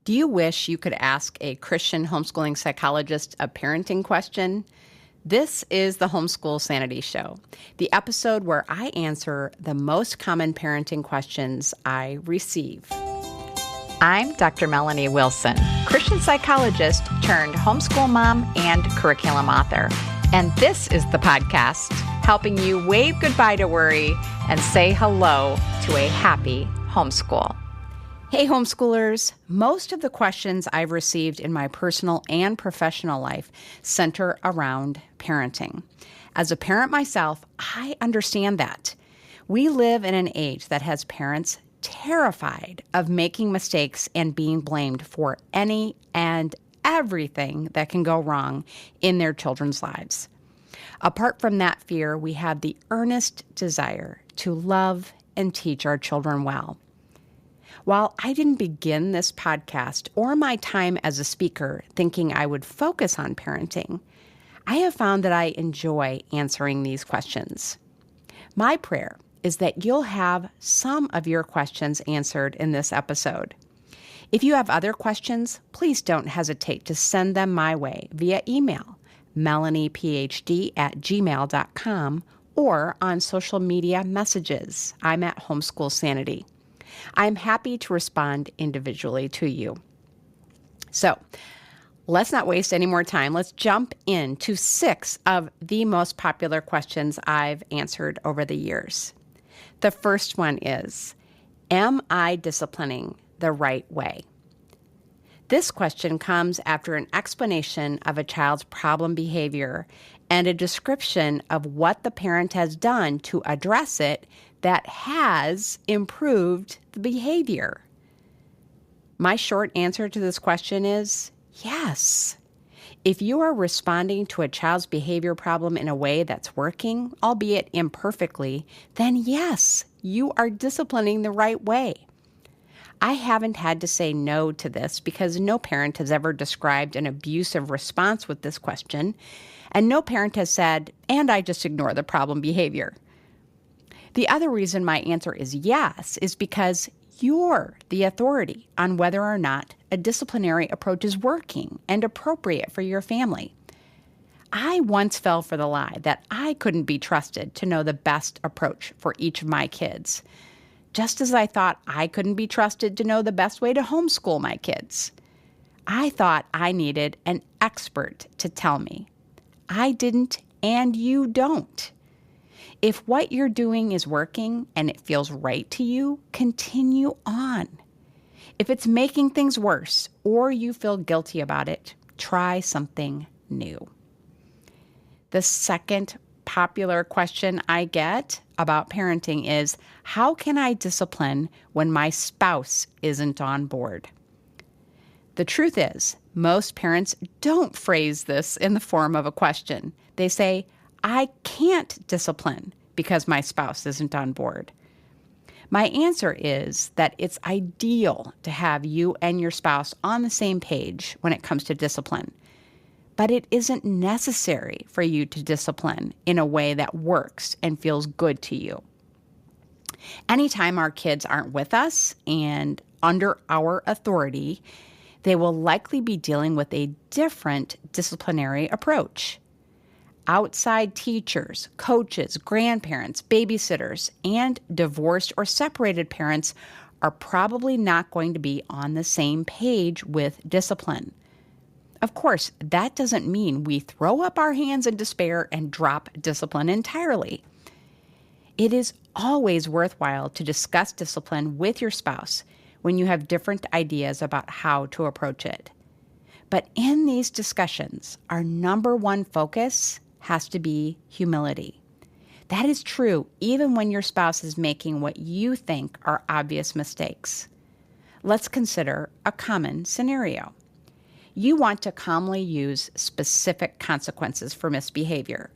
Do you wish you could ask a Christian homeschooling psychologist a parenting question? This is the Homeschool Sanity Show, the episode where I answer the most common parenting questions I receive. I'm Dr. Melanie Wilson, Christian psychologist turned homeschool mom and curriculum author. And this is the podcast helping you wave goodbye to worry and say hello to a happy homeschool. Hey, homeschoolers. Most of the questions I've received in my personal and professional life center around parenting. As a parent myself, I understand that. We live in an age that has parents terrified of making mistakes and being blamed for any and everything that can go wrong in their children's lives. Apart from that fear, we have the earnest desire to love and teach our children well. While I didn't begin this podcast or my time as a speaker thinking I would focus on parenting, I have found that I enjoy answering these questions. My prayer is that you'll have some of your questions answered in this episode. If you have other questions, please don't hesitate to send them my way via email, melaniephd@gmail.com, or on social media messages. I'm at Homeschool Sanity. I'm happy to respond individually to you. So let's not waste any more time. Let's jump into 6 of the most popular questions I've answered over the years. The first one is, am I disciplining the right way? This question comes after an explanation of a child's problem behavior and a description of what the parent has done to address it that has improved the behavior. My short answer to this question is yes. If you are responding to a child's behavior problem in a way that's working, albeit imperfectly, then yes, you are disciplining the right way. I haven't had to say no to this because no parent has ever described an abusive response with this question, and no parent has said, and I just ignore the problem behavior. The other reason my answer is yes is because you're the authority on whether or not a disciplinary approach is working and appropriate for your family. I once fell for the lie that I couldn't be trusted to know the best approach for each of my kids, just as I thought I couldn't be trusted to know the best way to homeschool my kids. I thought I needed an expert to tell me. I didn't, and you don't. If what you're doing is working and it feels right to you, continue on. If it's making things worse or you feel guilty about it, try something new. The second popular question I get about parenting is, how can I discipline when my spouse isn't on board? The truth is, most parents don't phrase this in the form of a question. They say, I can't discipline because my spouse isn't on board. My answer is that it's ideal to have you and your spouse on the same page when it comes to discipline, but it isn't necessary for you to discipline in a way that works and feels good to you. Anytime our kids aren't with us and under our authority, they will likely be dealing with a different disciplinary approach. Outside teachers, coaches, grandparents, babysitters, and divorced or separated parents are probably not going to be on the same page with discipline. Of course, that doesn't mean we throw up our hands in despair and drop discipline entirely. It is always worthwhile to discuss discipline with your spouse when you have different ideas about how to approach it. But in these discussions, our number one focus has to be humility. That is true even when your spouse is making what you think are obvious mistakes. Let's consider a common scenario. You want to calmly use specific consequences for misbehavior,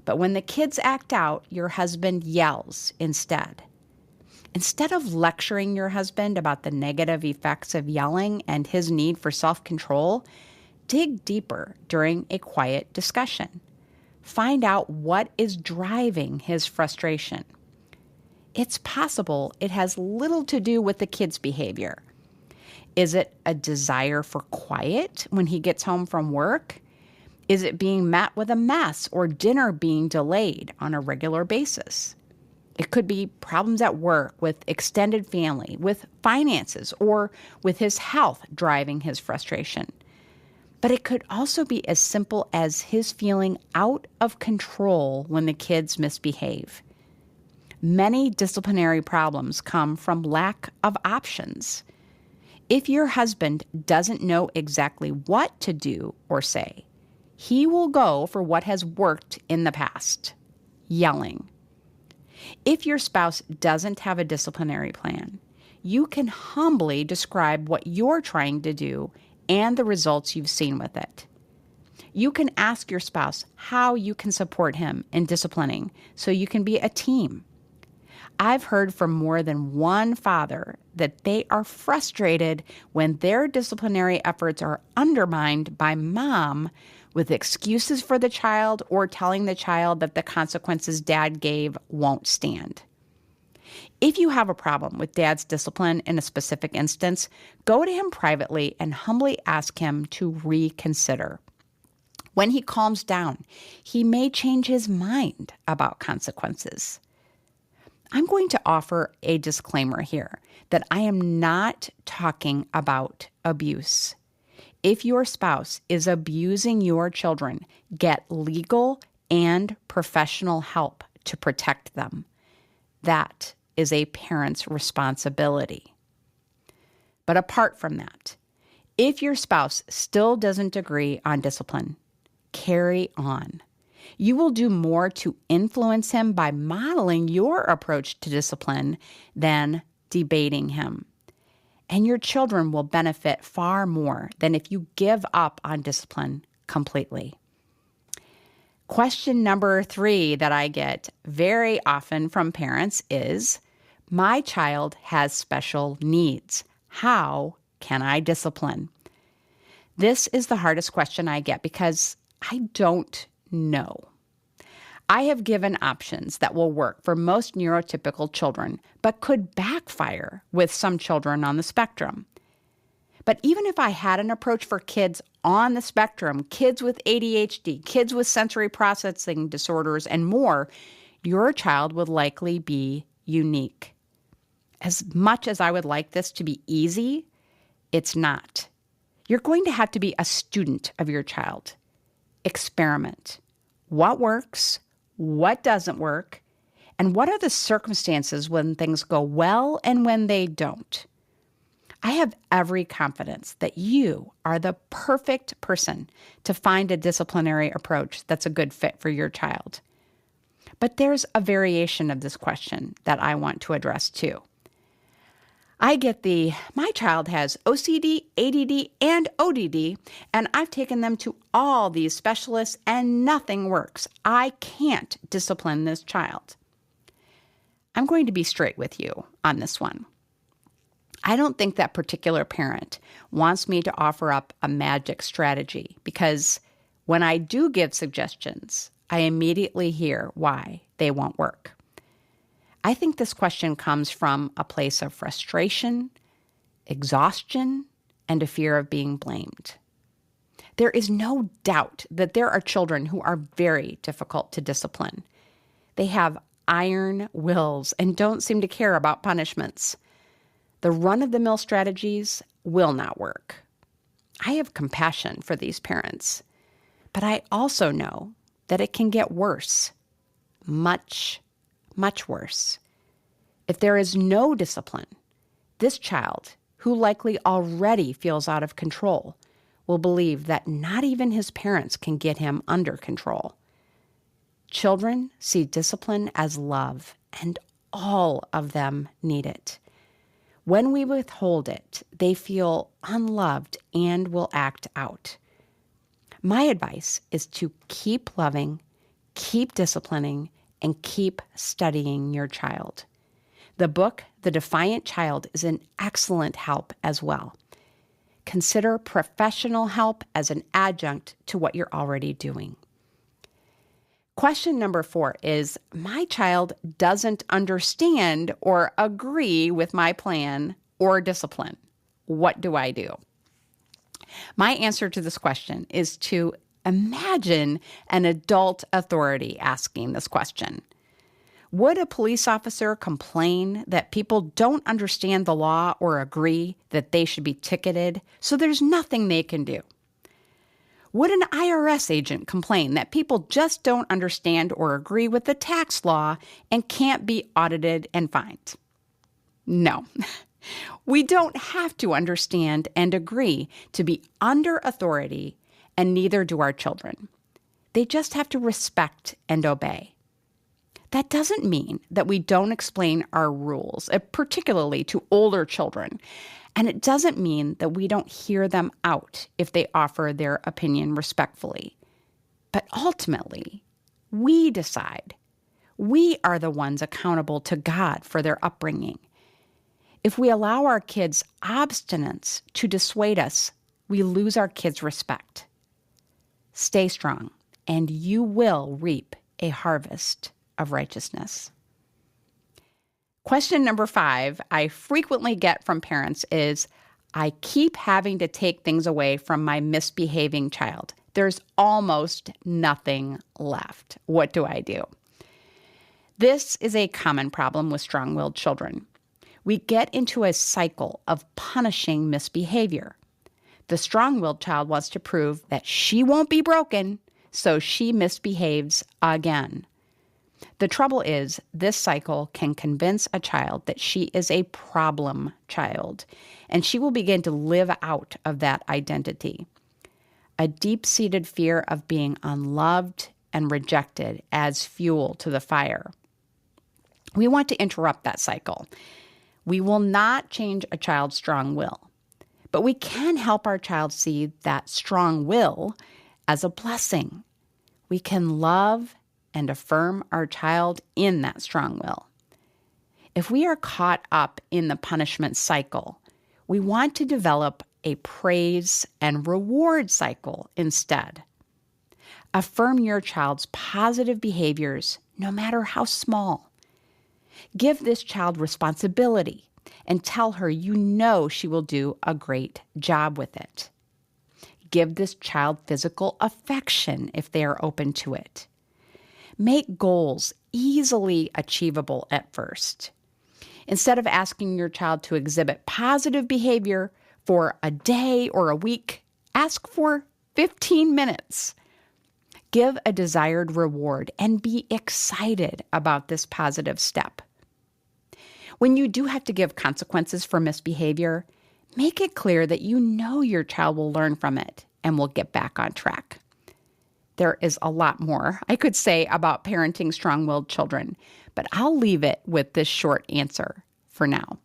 but when the kids act out, your husband yells instead. Instead of lecturing your husband about the negative effects of yelling and his need for self-control, dig deeper during a quiet discussion. Find out what is driving his frustration. It's possible it has little to do with the kid's behavior. Is it a desire for quiet when he gets home from work? Is it being met with a mess or dinner being delayed on a regular basis? It could be problems at work, with extended family, with finances, or with his health driving his frustration. But it could also be as simple as his feeling out of control when the kids misbehave. Many disciplinary problems come from lack of options. If your husband doesn't know exactly what to do or say, he will go for what has worked in the past: yelling. If your spouse doesn't have a disciplinary plan, you can humbly describe what you're trying to do and the results you've seen with it. You can ask your spouse how you can support him in disciplining so you can be a team. I've heard from more than one father that they are frustrated when their disciplinary efforts are undermined by mom with excuses for the child or telling the child that the consequences dad gave won't stand. If you have a problem with dad's discipline in a specific instance, go to him privately and humbly ask him to reconsider. When he calms down, he may change his mind about consequences. I'm going to offer a disclaimer here that I am not talking about abuse. If your spouse is abusing your children, get legal and professional help to protect them. That is a parent's responsibility. But apart from that, if your spouse still doesn't agree on discipline, carry on. You will do more to influence him by modeling your approach to discipline than debating him. And your children will benefit far more than if you give up on discipline completely. Question number 3 that I get very often from parents is, my child has special needs. How can I discipline? This is the hardest question I get because I don't know. I have given options that will work for most neurotypical children, but could backfire with some children on the spectrum. But even if I had an approach for kids on the spectrum, kids with ADHD, kids with sensory processing disorders, and more, your child would likely be unique. As much as I would like this to be easy, it's not. You're going to have to be a student of your child. Experiment. What works? What doesn't work? And what are the circumstances when things go well and when they don't? I have every confidence that you are the perfect person to find a disciplinary approach that's a good fit for your child. But there's a variation of this question that I want to address too. I get my child has OCD, ADD, and ODD, and I've taken them to all these specialists and nothing works. I can't discipline this child. I'm going to be straight with you on this one. I don't think that particular parent wants me to offer up a magic strategy because when I do give suggestions, I immediately hear why they won't work. I think this question comes from a place of frustration, exhaustion, and a fear of being blamed. There is no doubt that there are children who are very difficult to discipline. They have iron wills and don't seem to care about punishments. The run-of-the-mill strategies will not work. I have compassion for these parents, but I also know that it can get worse, much worse. If there is no discipline, this child, who likely already feels out of control, will believe that not even his parents can get him under control. Children see discipline as love, and all of them need it. When we withhold it, they feel unloved and will act out. My advice is to keep loving, keep disciplining, and keep studying your child. The book, The Defiant Child, is an excellent help as well. Consider professional help as an adjunct to what you're already doing. Question number 4 is, my child doesn't understand or agree with my plan or discipline. what do I do? My answer to this question is to imagine an adult authority asking this question. Would a police officer complain that people don't understand the law or agree that they should be ticketed, so there's nothing they can do? Would an IRS agent complain that people just don't understand or agree with the tax law and can't be audited and fined? No. We don't have to understand and agree to be under authority, and neither do our children. They just have to respect and obey. That doesn't mean that we don't explain our rules, particularly to older children. And it doesn't mean that we don't hear them out if they offer their opinion respectfully. But ultimately, we decide. We are the ones accountable to God for their upbringing. If we allow our kids' obstinance to dissuade us, we lose our kids' respect. Stay strong, and you will reap a harvest of righteousness. Question number 5 I frequently get from parents is, I keep having to take things away from my misbehaving child. There's almost nothing left. What do I do? This is a common problem with strong-willed children. We get into a cycle of punishing misbehavior. The strong-willed child wants to prove that she won't be broken, so she misbehaves again. The trouble is, this cycle can convince a child that she is a problem child, and she will begin to live out of that identity. A deep-seated fear of being unloved and rejected adds fuel to the fire. We want to interrupt that cycle. We will not change a child's strong will, but we can help our child see that strong will as a blessing. We can love and affirm our child in that strong will. If we are caught up in the punishment cycle, we want to develop a praise and reward cycle instead. Affirm your child's positive behaviors, no matter how small. Give this child responsibility and tell her you know she will do a great job with it. Give this child physical affection if they are open to it. Make goals easily achievable at first. Instead of asking your child to exhibit positive behavior for a day or a week, ask for 15 minutes. Give a desired reward and be excited about this positive step. When you do have to give consequences for misbehavior, make it clear that you know your child will learn from it and will get back on track. There is a lot more I could say about parenting strong-willed children, but I'll leave it with this short answer for now.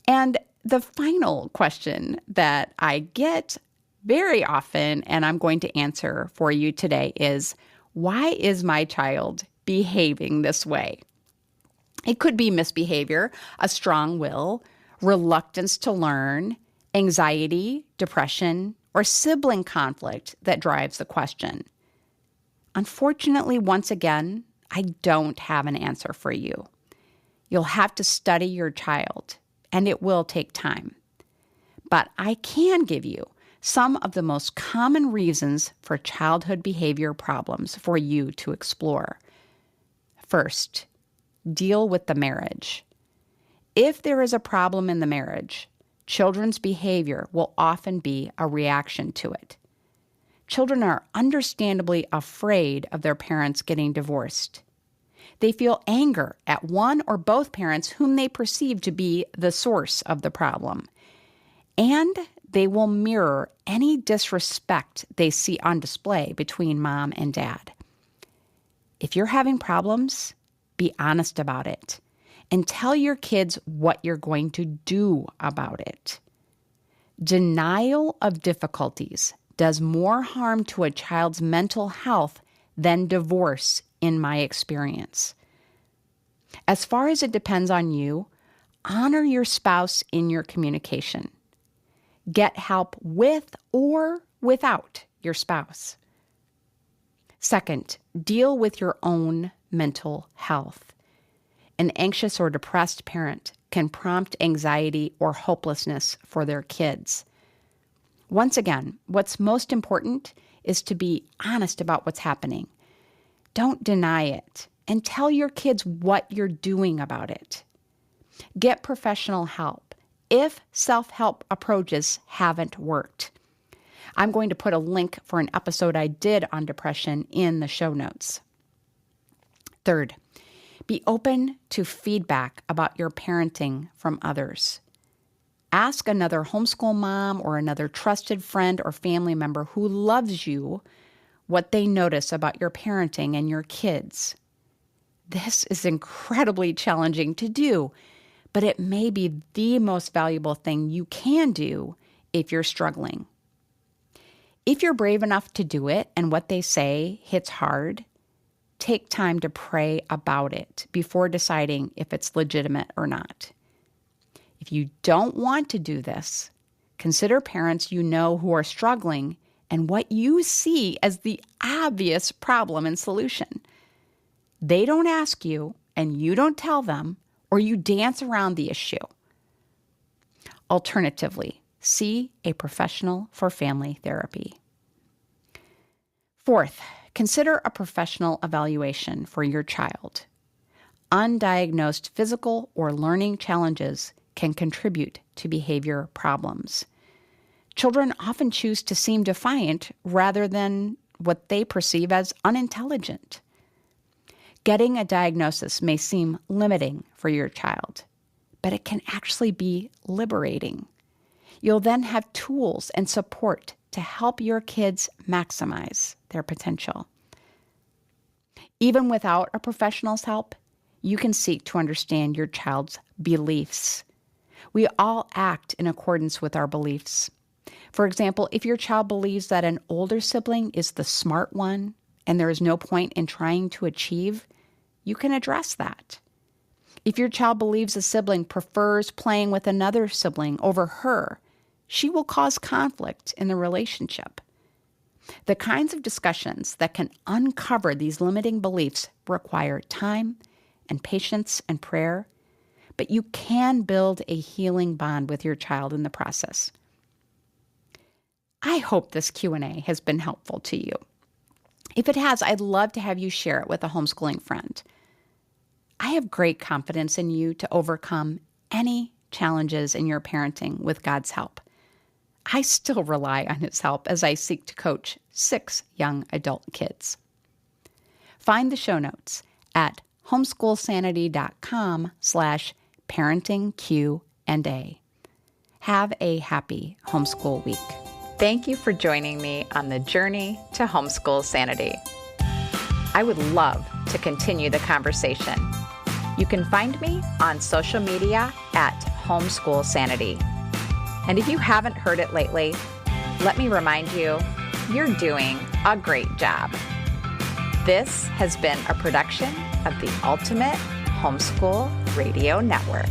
And the final question that I get very often, and I'm going to answer for you today, is, why is my child behaving this way? It could be misbehavior, a strong will, reluctance to learn, anxiety, depression, or sibling conflict that drives the question. Unfortunately, once again, I don't have an answer for you. You'll have to study your child, and it will take time. But I can give you some of the most common reasons for childhood behavior problems for you to explore. First, deal with the marriage. If there is a problem in the marriage, children's behavior will often be a reaction to it. Children are understandably afraid of their parents getting divorced. They feel anger at one or both parents whom they perceive to be the source of the problem. And they will mirror any disrespect they see on display between mom and dad. If you're having problems, be honest about it and tell your kids what you're going to do about it. Denial of difficulties does more harm to a child's mental health than divorce, in my experience. As far as it depends on you, honor your spouse in your communication. Get help with or without your spouse. Second, deal with your own mental health. An anxious or depressed parent can prompt anxiety or hopelessness for their kids. Once again, what's most important is to be honest about what's happening. Don't deny it, and tell your kids what you're doing about it. Get professional help if self-help approaches haven't worked. I'm going to put a link for an episode I did on depression in the show notes. Third, be open to feedback about your parenting from others. Ask another homeschool mom or another trusted friend or family member who loves you what they notice about your parenting and your kids. This is incredibly challenging to do, but it may be the most valuable thing you can do if you're struggling. If you're brave enough to do it and what they say hits hard, take time to pray about it before deciding if it's legitimate or not. If you don't want to do this, consider parents you know who are struggling and what you see as the obvious problem and solution. They don't ask you and you don't tell them, or you dance around the issue. Alternatively, see a professional for family therapy. Fourth, consider a professional evaluation for your child. Undiagnosed physical or learning challenges can contribute to behavior problems. Children often choose to seem defiant rather than what they perceive as unintelligent. Getting a diagnosis may seem limiting for your child, but it can actually be liberating. You'll then have tools and support to help your kids maximize their potential. Even without a professional's help, you can seek to understand your child's beliefs. We all act in accordance with our beliefs. For example, if your child believes that an older sibling is the smart one and there is no point in trying to achieve, you can address that. If your child believes a sibling prefers playing with another sibling over her, she will cause conflict in the relationship. The kinds of discussions that can uncover these limiting beliefs require time and patience and prayer, but you can build a healing bond with your child in the process. I hope this Q&A has been helpful to you. If it has, I'd love to have you share it with a homeschooling friend. I have great confidence in you to overcome any challenges in your parenting with God's help. I still rely on His help as I seek to coach 6 young adult kids. Find the show notes at homeschoolsanity.com/parentingQ&A. Have a happy homeschool week. Thank you for joining me on the journey to homeschool sanity. I would love to continue the conversation. You can find me on social media at Homeschool Sanity. And if you haven't heard it lately, let me remind you, you're doing a great job. This has been a production of the Ultimate Homeschool Radio Network.